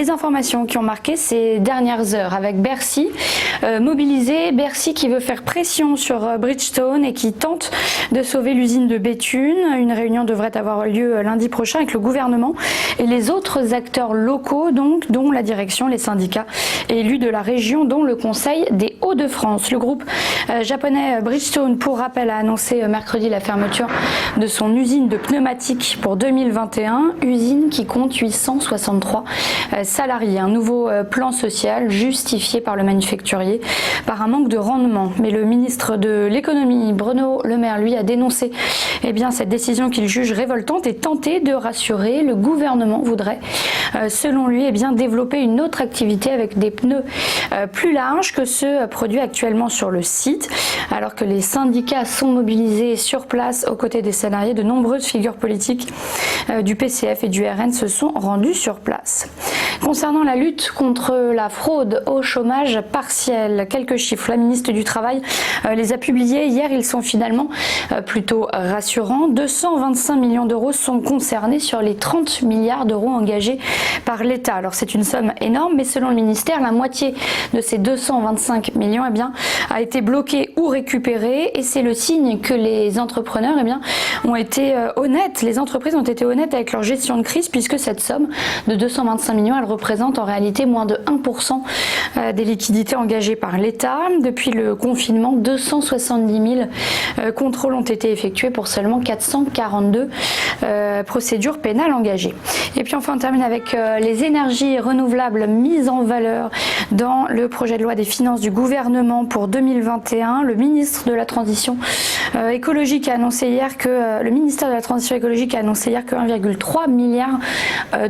les informations qui ont marqué ces dernières heures avec Bercy mobilisé, Bercy qui veut faire pression sur Bridgestone et qui tente de sauver l'usine de Béthune. Une réunion devrait avoir lieu lundi prochain avec le gouvernement et les autres acteurs locaux, donc, dont la direction, les syndicats et élus de la région, dont le Conseil des Hauts-de-France. Le groupe japonais Bridgestone, pour rappel, a annoncé mercredi la fermeture de son usine de pneumatiques pour 2021, usine qui compte 863 salariés. Un nouveau plan social justifié par le manufacturier par un manque de rendement. Mais le ministre de l'économie, Bruno Le Maire, lui, a dénoncé cette décision qu'il juge révoltante et tenté de rassurer. Le gouvernement voudrait, selon lui, développer une autre activité avec des pneus plus larges que ceux produits actuellement sur le site. Alors que les syndicats sont mobilisés sur place aux côtés des salariés, de nombreuses figures politiques du PCF et du RN se sont rendues sur place. Concernant la lutte contre la fraude au chômage partiel, quelques chiffres. La ministre du Travail les a publiés hier. Ils sont finalement plutôt rassurants. 225 millions d'euros sont concernés sur les 30 milliards d'euros engagés par l'État. Alors c'est une somme énorme, mais selon le ministère, la moitié de ces 225 millions a été bloquée ou récupérée, et c'est le signe que les entrepreneurs ont été honnêtes. Les entreprises ont été honnêtes avec leur gestion de crise, puisque cette somme de 225 millions, elle représente en réalité moins de 1% des liquidités engagées par l'État. Depuis le confinement, 270 000 contrôles ont été effectués pour seulement 442 procédures pénales engagées. Et puis enfin, on termine avec les énergies renouvelables mises en valeur dans le projet de loi des finances du gouvernement pour 2021. Le ministre de la Transition écologique a annoncé hier que le ministère de la Transition écologique a annoncé hier que 1,3 milliard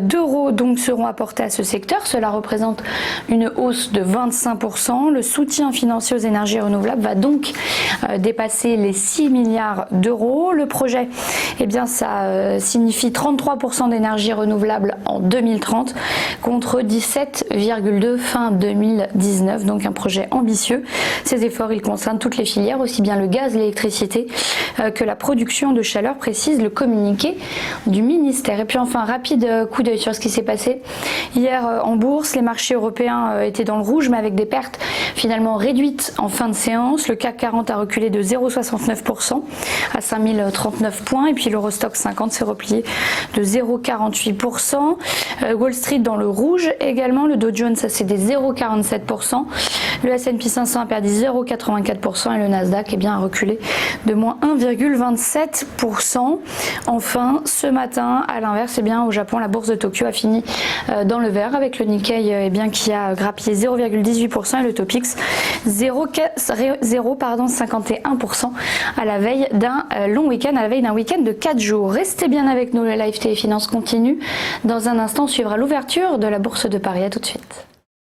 d'euros donc seront apportés à ce secteur. Cela représente une hausse de 25%. Le soutien financier aux énergies renouvelables va donc dépasser les 6 milliards d'euros. Le projet, ça signifie 33% d'énergie renouvelable en 2030 contre 17,2 fin 2019. Donc un projet ambitieux. Ces efforts, ils concernent toutes les filières, aussi bien le gaz, l'électricité que la production de chaleur, précise le communiqué du ministère. Et puis enfin, rapide coup d'œil sur ce qui s'est passé hier en bourse. Les marchés européens étaient dans le rouge, mais avec des pertes finalement réduites en fin de séance. Le CAC 40 a reculé de 0,69% à 5039 points, et puis l'Eurostoxx 50 s'est replié de 0,48%. Wall Street dans le rouge également. Le Dow Jones a cédé 0,47%. Le S&P 500 a perdu 0,84% et le Nasdaq a reculé de moins 1,27%. Enfin, ce matin, à l'inverse, au Japon, la bourse de Tokyo a fini dans le vert avec le Nikkei qui a grappillé 0,18% et le Topix 0,51% à la veille d'un long week-end, à la veille d'un week-end de 4 jours. Restez bien avec nous, le Live Téléfinance continue. Dans un instant, on suivra l'ouverture de la Bourse de Paris. À tout de suite.